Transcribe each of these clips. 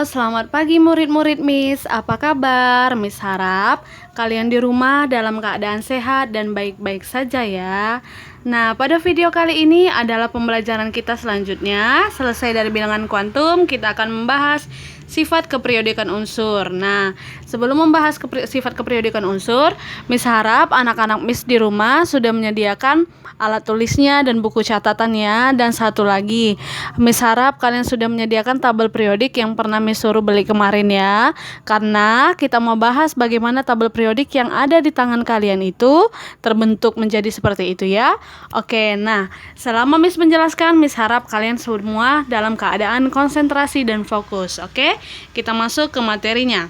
Selamat pagi murid-murid Miss. Apa kabar? Miss harap kalian di rumah dalam keadaan sehat dan baik-baik saja ya. Nah, pada video kali ini adalah pembelajaran kita selanjutnya. Selesai dari bilangan kuantum, kita akan membahas sifat keperiodikan unsur. Nah, sebelum membahas sifat keperiodikan unsur, Miss harap anak-anak Miss di rumah sudah menyediakan alat tulisnya dan buku catatannya. Dan satu lagi, Miss harap kalian sudah menyediakan tabel periodik yang pernah Miss suruh beli kemarin ya. Karena kita mau bahas bagaimana tabel periodik yang ada di tangan kalian itu terbentuk menjadi seperti itu ya. Oke, nah selama Miss menjelaskan, Miss harap kalian semua dalam keadaan konsentrasi dan fokus. Oke, kita masuk ke materinya.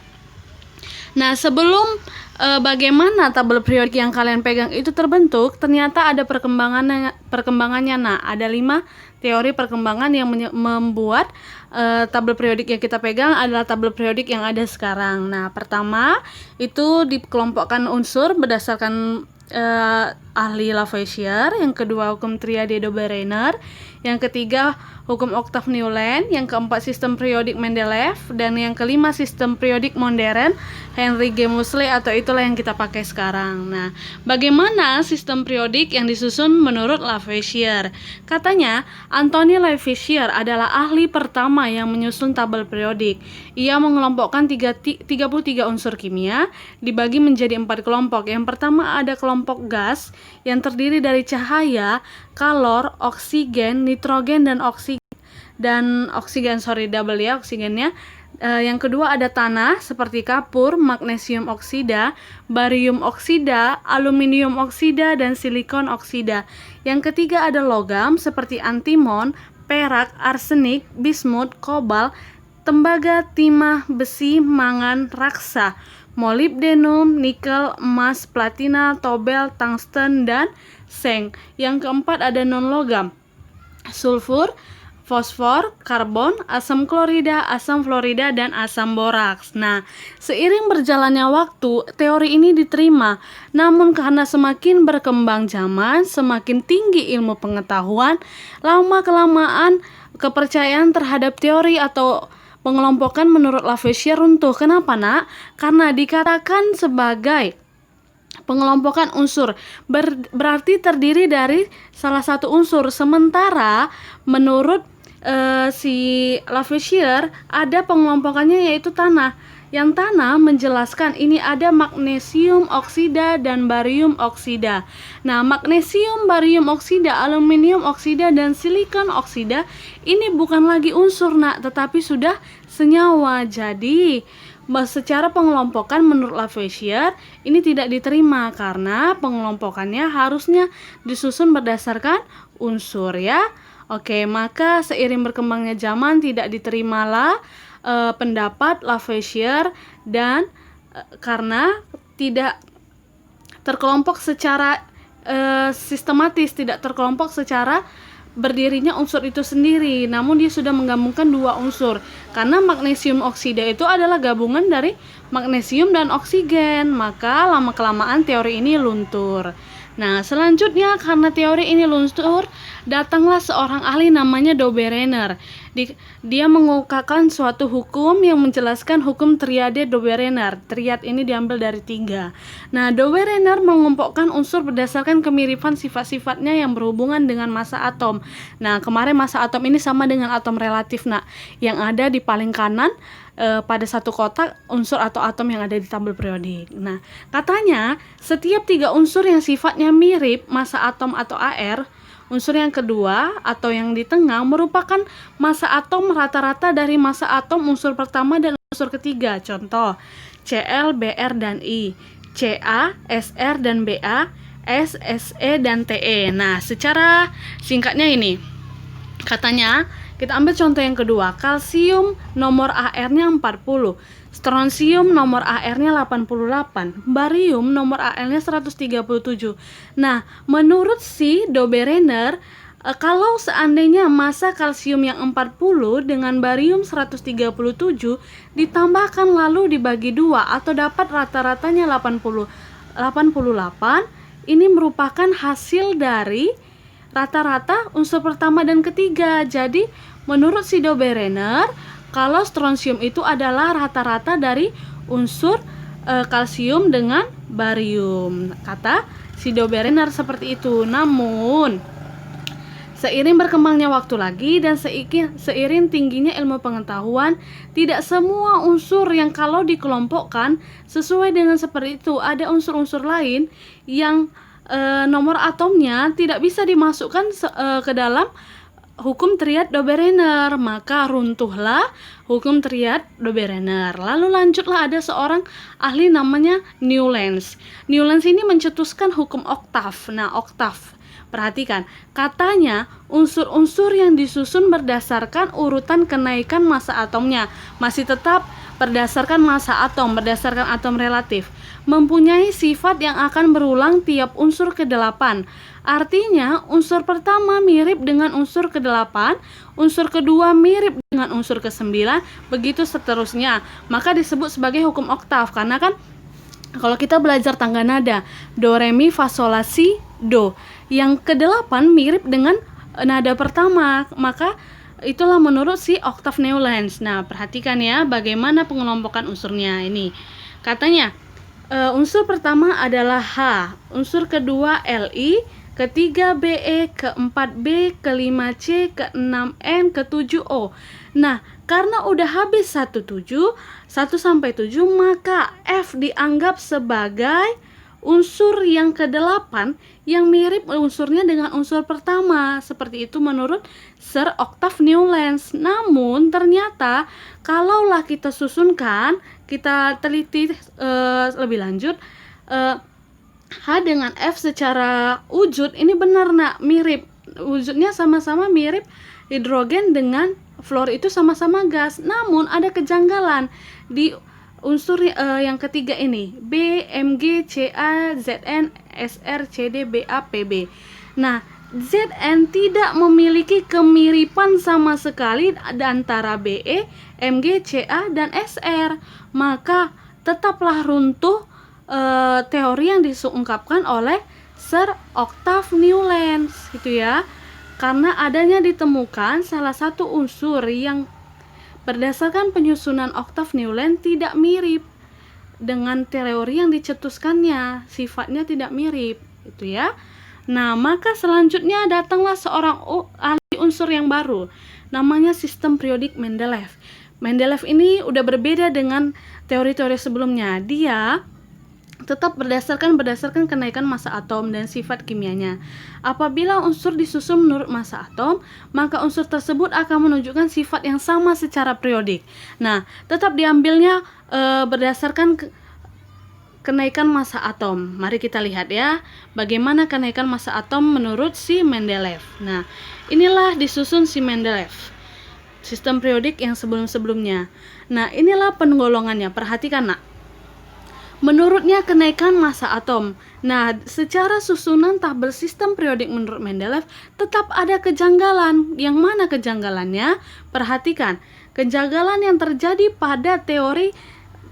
Nah, sebelum bagaimana tabel periodik yang kalian pegang itu terbentuk, ternyata ada perkembangannya. Nah, ada 5 teori perkembangan yang membuat tabel periodik yang kita pegang adalah tabel periodik yang ada sekarang. Nah, pertama itu dikelompokkan unsur berdasarkan ahli Lavoisier, yang kedua hukum triade Dobereiner, yang ketiga hukum oktav Newland, yang keempat sistem periodik Mendeleev, dan yang kelima sistem periodik modern Henry G. Moseley, atau itulah yang kita pakai sekarang. Nah, bagaimana sistem periodik yang disusun menurut Lavoisier? Katanya Anthony Lavoisier adalah ahli pertama yang menyusun tabel periodik. Ia mengelompokkan 33 unsur kimia dibagi menjadi 4 kelompok. Yang pertama ada kelompok gas yang terdiri dari cahaya, kalor, oksigen, nitrogen, dan oksigennya. Yang kedua ada tanah seperti kapur, magnesium oksida, barium oksida, aluminium oksida, dan silikon oksida. Yang ketiga ada logam seperti antimon, perak, arsenik, bismut, kobalt, tembaga, timah, besi, mangan, raksa, molybdenum, nikel, emas, platina, tobel, tungsten, dan seng. Yang keempat ada non-logam, sulfur, fosfor, karbon, asam klorida, asam fluorida, dan asam boraks. Nah, seiring berjalannya waktu, teori ini diterima. Namun karena semakin berkembang zaman, semakin tinggi ilmu pengetahuan, lama-kelamaan kepercayaan terhadap teori atau pengelompokan menurut Lavoisier runtuh. Kenapa, Nak? Karena dikatakan sebagai pengelompokan unsur berarti terdiri dari salah satu unsur, sementara menurut si Lavoisier ada pengelompokannya yaitu tanah. Yang tanah menjelaskan ini ada magnesium oksida dan barium oksida. Nah, magnesium, barium oksida, aluminium oksida, dan silikon oksida ini bukan lagi unsur, Nak, tetapi sudah senyawa. Jadi secara pengelompokan menurut Lavoisier ini tidak diterima karena pengelompokannya harusnya disusun berdasarkan unsur ya. Oke, maka seiring berkembangnya zaman tidak diterimalah pendapat Lavoisier dan karena tidak terkelompok secara sistematis, tidak terkelompok secara berdirinya unsur itu sendiri, namun dia sudah menggabungkan 2 unsur karena magnesium oksida itu adalah gabungan dari magnesium dan oksigen, maka lama-kelamaan teori ini luntur. Nah, selanjutnya karena teori ini luntur, datanglah seorang ahli namanya Dobereiner. Dia mengungkapkan suatu hukum yang menjelaskan hukum triade Dobereiner. Triad ini diambil dari 3. Nah, Dobereiner mengelompokkan unsur berdasarkan kemiripan sifat-sifatnya yang berhubungan dengan massa atom. Nah, kemarin massa atom ini sama dengan atom relatif, Nak, yang ada di paling kanan pada satu kotak unsur atau atom yang ada di tabel periodik. Nah, katanya setiap 3 unsur yang sifatnya mirip massa atom atau AR, unsur yang kedua atau yang di tengah merupakan massa atom rata-rata dari massa atom unsur pertama dan unsur ketiga. Contoh, Cl, Br, dan I, Ca, Sr, dan Ba, S, Se, dan Te. Nah, secara singkatnya ini, katanya kita ambil contoh yang kedua, kalsium nomor AR-nya 40, strontium nomor AR-nya 88, barium nomor AR-nya 137. Nah, menurut si Dobereiner, kalau seandainya massa kalsium yang 40 dengan barium 137 ditambahkan lalu dibagi 2 atau dapat rata-ratanya 88, ini merupakan hasil dari rata-rata unsur pertama dan ketiga. Jadi menurut si Dobereiner, kalau strontium itu adalah rata-rata dari unsur kalsium dengan barium. Kata si Do Berener seperti itu. Namun seiring berkembangnya waktu lagi dan seiring tingginya ilmu pengetahuan, tidak semua unsur yang kalau dikelompokkan sesuai dengan seperti itu. Ada unsur-unsur lain yang nomor atomnya tidak bisa dimasukkan ke dalam hukum triad Do Berener, maka runtuhlah hukum triad Do Berener. Lalu lanjutlah ada seorang ahli namanya Newlands. Newlands ini mencetuskan hukum oktav. Nah, oktav, perhatikan, katanya unsur-unsur yang disusun berdasarkan urutan kenaikan massa atomnya, masih tetap berdasarkan massa atom, berdasarkan atom relatif, mempunyai sifat yang akan berulang tiap unsur ke-8. Artinya, unsur pertama mirip dengan unsur ke-8, unsur kedua mirip dengan unsur ke-9, begitu seterusnya. Maka disebut sebagai hukum oktav, karena kan kalau kita belajar tangga nada, do, re, mi, fa, sol, la, si, do, yang ke-8 mirip dengan nada pertama, maka itulah menurut si oktav Newlands. Nah, perhatikan ya bagaimana pengelompokan unsurnya ini. Katanya, unsur pertama adalah H, unsur kedua Li, ketiga Be, keempat B, kelima C, keenam N, ketujuh O. Nah, karena udah habis 1 sampai 7, maka F dianggap sebagai unsur yang ke-8 yang mirip unsurnya dengan unsur pertama. Seperti itu menurut Sir Octave Newlands. Namun ternyata kalaulah kita susunkan, kita teliti lebih lanjut, H dengan F secara wujud ini benar nak, mirip. Wujudnya sama-sama mirip, hidrogen dengan fluor itu sama-sama gas. Namun ada kejanggalan di unsur yang ketiga ini, B, Mg, Ca, Zn, Sr, Cd, Ba, Pb. Nah, Zn tidak memiliki kemiripan sama sekali antara Be, Mg, Ca, dan Sr. Maka tetaplah runtuh teori yang diungkapkan oleh Sir Octave Newlands, gitu ya. Karena adanya ditemukan salah satu unsur yang berdasarkan penyusunan Octave Newlands tidak mirip dengan teori yang dicetuskannya, sifatnya tidak mirip, itu ya. Nah, maka selanjutnya datanglah seorang ahli unsur yang baru, namanya sistem periodik Mendeleev. Mendeleev ini udah berbeda dengan teori-teori sebelumnya. Dia tetap berdasarkan kenaikan massa atom dan sifat kimianya. Apabila unsur disusun menurut massa atom, maka unsur tersebut akan menunjukkan sifat yang sama secara periodik. Nah, tetap diambilnya berdasarkan kenaikan massa atom. Mari kita lihat ya, bagaimana kenaikan massa atom menurut si Mendeleev. Nah, inilah disusun si Mendeleev, sistem periodik yang sebelum-sebelumnya. Nah, inilah penggolongannya. Perhatikan nak. Menurutnya kenaikan massa atom. Nah, secara susunan tabel sistem periodik menurut Mendeleev tetap ada kejanggalan. Yang mana kejanggalannya? Perhatikan, kejanggalan yang terjadi pada teori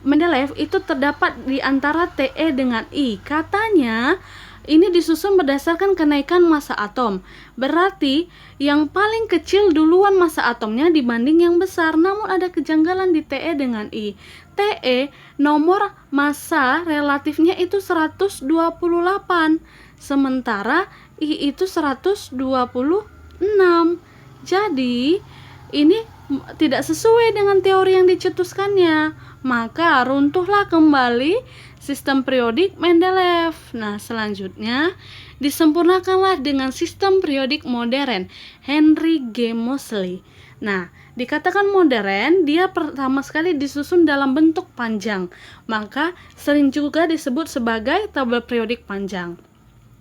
Mendeleev itu terdapat di antara Te dengan I. Katanya ini disusun berdasarkan kenaikan massa atom. Berarti yang paling kecil duluan massa atomnya dibanding yang besar. Namun ada kejanggalan di Te dengan I. Te nomor massa relatifnya itu 128, sementara I itu 126. Jadi ini tidak sesuai dengan teori yang dicetuskannya. Maka runtuhlah kembali sistem periodik Mendeleev. Nah, selanjutnya disempurnakanlah dengan sistem periodik modern Henry G. Moseley. Nah, dikatakan modern, dia pertama sekali disusun dalam bentuk panjang, maka sering juga disebut sebagai tabel periodik panjang.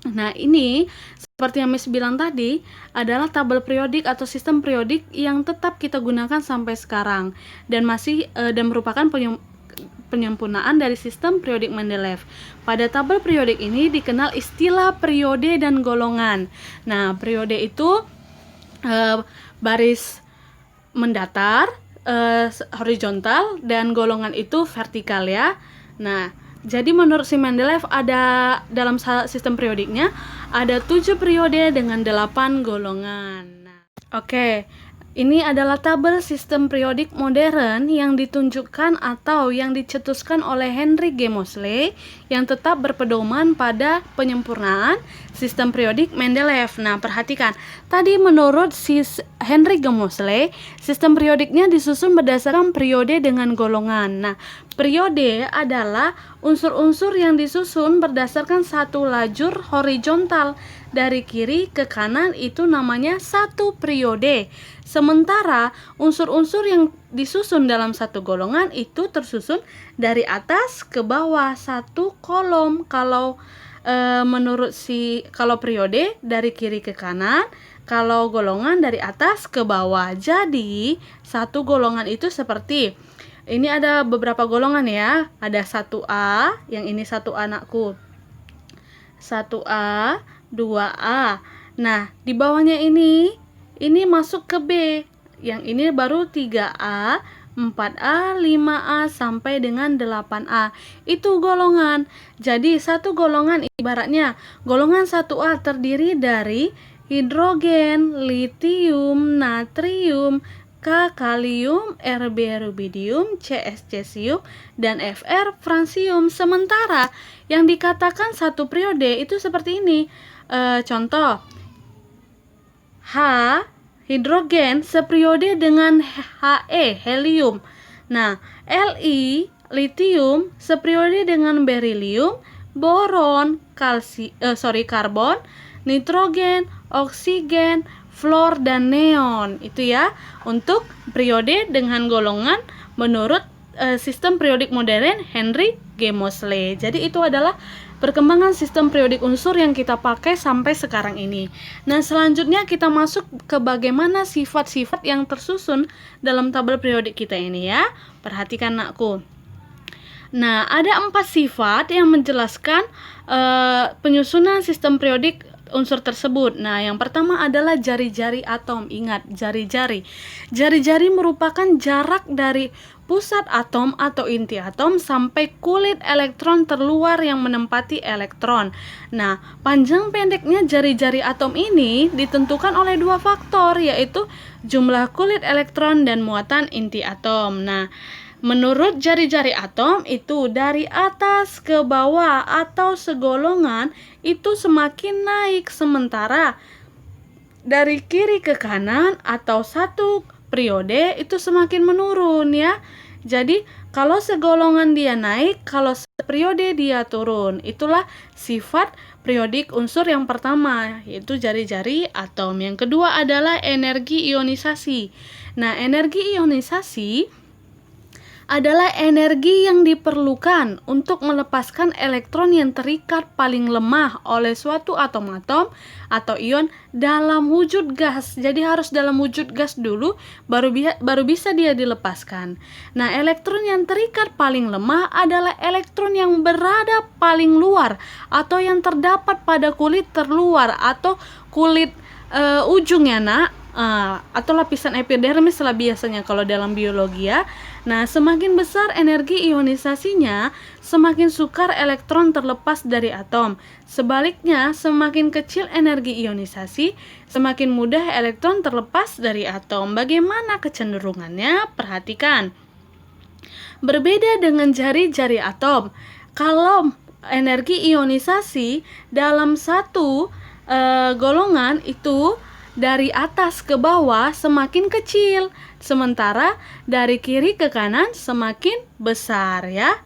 Nah, ini seperti yang Miss bilang tadi, adalah tabel periodik atau sistem periodik yang tetap kita gunakan sampai sekarang dan masih dan merupakan penyempurnaan dari sistem periodik Mendeleev. Pada tabel periodik ini dikenal istilah periode dan golongan. Nah, periode itu baris mendatar, horizontal, dan golongan itu vertikal ya. Nah, jadi menurut si Mendeleev ada dalam sistem periodiknya ada 7 periode dengan 8 golongan. Nah, oke. Ini adalah tabel sistem periodik modern yang ditunjukkan atau yang dicetuskan oleh Henry G. Moseley yang tetap berpedoman pada penyempurnaan sistem periodik Mendeleev. Nah, perhatikan. Tadi menurut Henry G. Moseley, sistem periodiknya disusun berdasarkan periode dengan golongan. Nah, periode adalah unsur-unsur yang disusun berdasarkan satu lajur horizontal dari kiri ke kanan, itu namanya satu periode. Sementara unsur-unsur yang disusun dalam satu golongan itu tersusun dari atas ke bawah satu kolom. Kalau kalau periode dari kiri ke kanan, kalau golongan dari atas ke bawah. Jadi satu golongan itu seperti ini, ada beberapa golongan ya. Ada 1A, yang ini 1A anakku. 1A, 2A. Nah, di bawahnya ini masuk ke B. Yang ini baru 3A, 4A, 5A sampai dengan 8A. Itu golongan. Jadi satu golongan ibaratnya golongan 1A terdiri dari hidrogen, litium, natrium, K kalium, Rb rubidium, Cs cesium, dan Fr fransium. Sementara yang dikatakan satu periode itu seperti ini. Contoh, H hidrogen seperiode dengan He helium. Nah, Li litium seperiode dengan berilium, boron, karbon, nitrogen, oksigen, fluor, dan neon. Itu ya untuk periode dengan golongan menurut sistem periodik modern Henry G. Moseley. Jadi itu adalah perkembangan sistem periodik unsur yang kita pakai sampai sekarang ini. Nah, selanjutnya kita masuk ke bagaimana sifat-sifat yang tersusun dalam tabel periodik kita ini ya. Perhatikan nakku. Nah, ada 4 sifat yang menjelaskan penyusunan sistem periodik unsur tersebut. Nah, yang pertama adalah jari-jari atom. Ingat, jari-jari. Jari-jari merupakan jarak dari pusat atom atau inti atom sampai kulit elektron terluar yang menempati elektron. Nah, panjang pendeknya jari-jari atom ini ditentukan oleh 2 faktor, yaitu jumlah kulit elektron dan muatan inti atom. Nah, menurut jari-jari atom itu dari atas ke bawah atau segolongan itu semakin naik, sementara dari kiri ke kanan atau satu periode itu semakin menurun ya. Jadi kalau segolongan dia naik, kalau seperiode dia turun. Itulah sifat periodik unsur yang pertama, yaitu jari-jari atom. Yang kedua adalah energi ionisasi. Nah, energi ionisasi adalah energi yang diperlukan untuk melepaskan elektron yang terikat paling lemah oleh suatu atom-atom atau ion dalam wujud gas. Jadi harus dalam wujud gas dulu baru bisa dia dilepaskan. Nah, elektron yang terikat paling lemah adalah elektron yang berada paling luar atau yang terdapat pada kulit terluar atau kulit ujungnya atau lapisan epidermis lah biasanya kalau dalam biologi ya. Nah, semakin besar energi ionisasinya, semakin sukar elektron terlepas dari atom. Sebaliknya, semakin kecil energi ionisasi, semakin mudah elektron terlepas dari atom. Bagaimana kecenderungannya? Perhatikan. Berbeda dengan jari-jari atom, kalau energi ionisasi dalam satu golongan itu dari atas ke bawah semakin kecil, sementara dari kiri ke kanan semakin besar ya.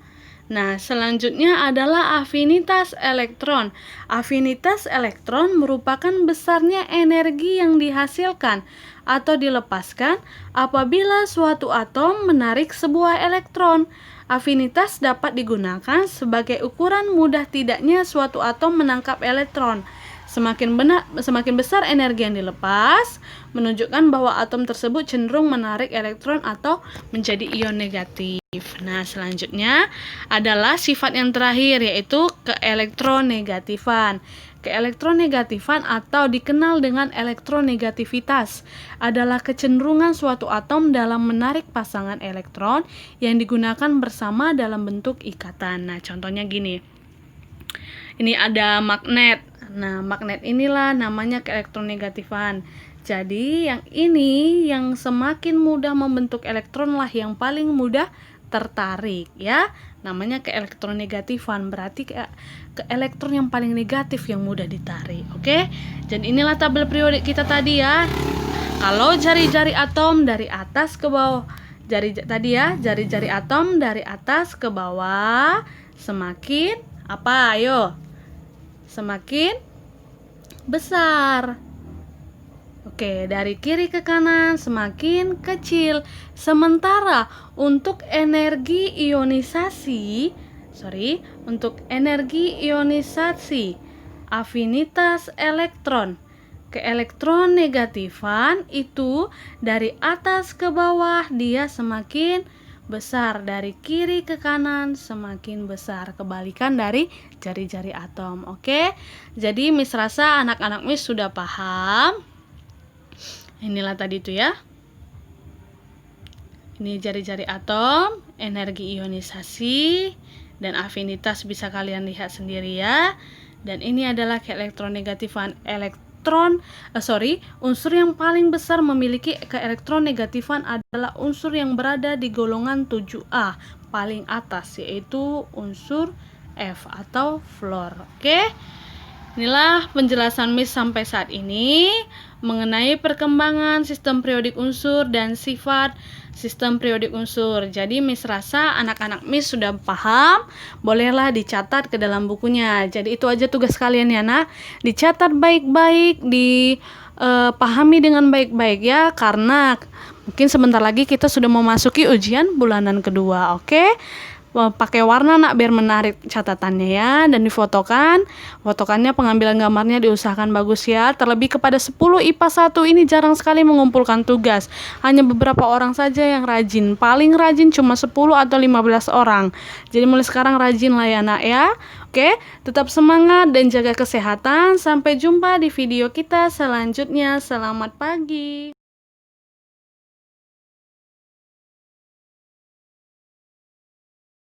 Nah, selanjutnya adalah afinitas elektron. Afinitas elektron merupakan besarnya energi yang dihasilkan atau dilepaskan apabila suatu atom menarik sebuah elektron. Afinitas dapat digunakan sebagai ukuran mudah tidaknya suatu atom menangkap elektron. Semakin besar energi yang dilepas, menunjukkan bahwa atom tersebut cenderung menarik elektron atau menjadi ion negatif. Nah, selanjutnya adalah sifat yang terakhir, yaitu keelektronegatifan. Keelektronegatifan atau dikenal dengan elektronegativitas adalah kecenderungan suatu atom dalam menarik pasangan elektron yang digunakan bersama dalam bentuk ikatan. Nah, contohnya gini. Ini ada magnet. Nah, magnet inilah namanya keelektronegatifan. Jadi yang ini yang semakin mudah membentuk elektron lah yang paling mudah tertarik ya. Namanya keelektronegatifan, berarti ke elektron yang paling negatif yang mudah ditarik. Oke. Jadi inilah tabel periodik kita tadi ya. Kalau jari-jari atom dari atas ke bawah, jari-jari atom dari atas ke bawah semakin apa? Ayo. Semakin besar. Oke, dari kiri ke kanan semakin kecil. Sementara untuk energi ionisasi, afinitas elektron, keelektronegatifan itu dari atas ke bawah dia semakin besar, dari kiri ke kanan semakin besar, kebalikan dari jari-jari atom. Oke, jadi Miss rasa anak-anak Miss sudah paham. Inilah tadi itu ya. Ini jari-jari atom, energi ionisasi, dan afinitas bisa kalian lihat sendiri ya. Dan ini adalah keelektronegatifan unsur yang paling besar memiliki keelektronegatifan adalah unsur yang berada di golongan 7A paling atas, yaitu unsur F atau fluor. Oke. Inilah penjelasan Miss sampai saat ini mengenai perkembangan sistem periodik unsur dan sifat sistem periodik unsur. Jadi Miss rasa anak-anak Miss sudah paham, bolehlah dicatat ke dalam bukunya. Jadi itu aja tugas kalian ya nak, dicatat baik-baik, dipahami dengan baik-baik ya, karena mungkin sebentar lagi kita sudah memasuki ujian bulanan kedua. Oke. Pakai warna nak biar menarik catatannya ya, dan fotokannya pengambilan gambarnya diusahakan bagus ya. Terlebih kepada 10 IPA 1 ini jarang sekali mengumpulkan tugas, hanya beberapa orang saja yang rajin, paling rajin cuma 10 atau 15 orang. Jadi mulai sekarang rajin lah ya nak ya. Oke, tetap semangat dan jaga kesehatan. Sampai jumpa di video kita selanjutnya. Selamat pagi.